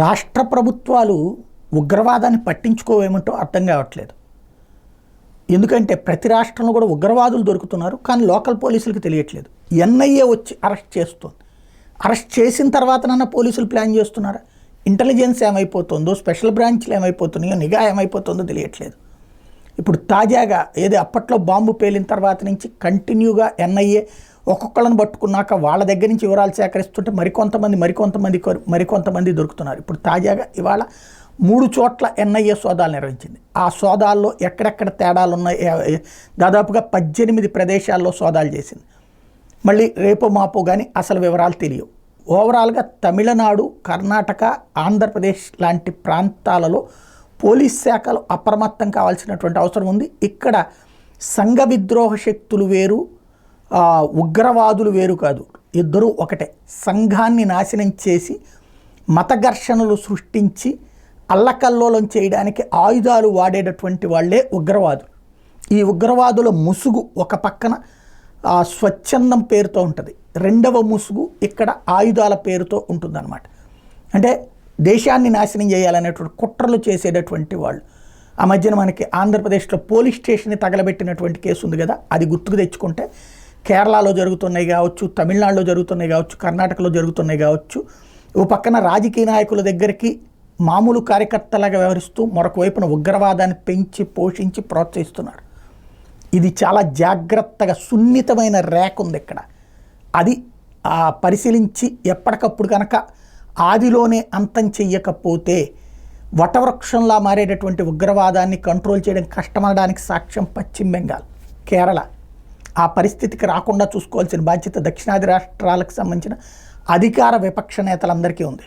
రాష్ట్ర ప్రభుత్వాలు ఉగ్రవాదాన్ని పట్టించుకోవేమంటో అర్థం కావట్లేదు. ఎందుకంటే ప్రతి రాష్ట్రంలో కూడా ఉగ్రవాదులు దొరుకుతున్నారు, కానీ లోకల్ పోలీసులకు తెలియట్లేదు. ఎన్ఐఏ వచ్చి అరెస్ట్ చేస్తుంది. అరెస్ట్ చేసిన తర్వాతనన్నా పోలీసులు ప్లాన్ చేస్తున్నారా? ఇంటెలిజెన్స్ ఏమైపోతుందో, స్పెషల్ బ్రాంచ్లు ఏమైపోతున్నాయో, నిఘా ఏమైపోతుందో తెలియట్లేదు. ఇప్పుడు తాజాగా అప్పట్లో బాంబు పేలిన తర్వాత నుంచి కంటిన్యూగా ఎన్ఐఏ ఒక్కొక్కళ్ళని పట్టుకున్నాక వాళ్ళ దగ్గర నుంచి వివరాలు సేకరిస్తుంటే మరికొంతమంది దొరుకుతున్నారు. ఇప్పుడు తాజాగా ఇవాళ 3 చోట్ల ఎన్ఐఏ సోదాలు నిర్వహించింది. ఆ సోదాల్లో ఎక్కడెక్కడ తేడాలు ఉన్నాయి, దాదాపుగా 18 ప్రదేశాల్లో సోదాలు చేసింది. మళ్ళీ రేపో మాపో కానీ అసలు వివరాలు తెలియవు. ఓవరాల్గా తమిళనాడు, కర్ణాటక, ఆంధ్రప్రదేశ్ లాంటి ప్రాంతాలలో పోలీస్ శాఖలు అప్రమత్తం కావాల్సినటువంటి అవసరం ఉంది. ఇక్కడ సంఘ విద్రోహ శక్తులు వేరు, ఉగ్రవాదులు వేరు కాదు, ఇద్దరూ ఒకటే. సంఘాన్ని నాశనం చేసి మత ఘర్షణలు సృష్టించి అల్లకల్లోలం చేయడానికి ఆయుధాలు వాడేటటువంటి వాళ్ళే ఉగ్రవాదులు. ఈ ఉగ్రవాదుల ముసుగు ఒక పక్కన స్వచ్ఛందం పేరుతో ఉంటుంది, రెండవ ముసుగు ఇక్కడ ఆయుధాల పేరుతో ఉంటుందన్నమాట. అంటే దేశాన్ని నాశనం చేయాలనేటువంటి కుట్రలు చేసేటటువంటి వాళ్ళు. ఆ మధ్యన మనకి ఆంధ్రప్రదేశ్లో పోలీస్ స్టేషన్ని తగలబెట్టినటువంటి కేసు ఉంది కదా, అది గుర్తుకు తెచ్చుకుంటే కేరళలో జరుగుతున్నాయి కావచ్చు, తమిళనాడులో జరుగుతున్నాయి కావచ్చు, కర్ణాటకలో జరుగుతున్నాయి కావచ్చు. ఓ పక్కన రాజకీయ నాయకుల దగ్గరికి మామూలు కార్యకర్తలాగా వ్యవహరిస్తూ మరొక వైపున ఉగ్రవాదాన్ని పెంచి పోషించి ప్రోత్సహిస్తున్నారు. ఇది చాలా జాగ్రత్తగా సున్నితమైన రేఖ ఉంది ఇక్కడ. అది పరిశీలించి ఎప్పటికప్పుడు కనుక ఆదిలోనే అంతం చెయ్యకపోతే వటవృక్షంలా మారేటటువంటి ఉగ్రవాదాన్ని కంట్రోల్ చేయడం కష్టమనడానికి సాక్ష్యం పశ్చిమ బెంగాల్, కేరళ. ఆ పరిస్థితికి రాకుండా చూసుకోవాల్సిన బాధ్యత దక్షిణాది రాష్ట్రాలకు సంబంధించిన అధికార విపక్ష నేతలందరికీ ఉంది.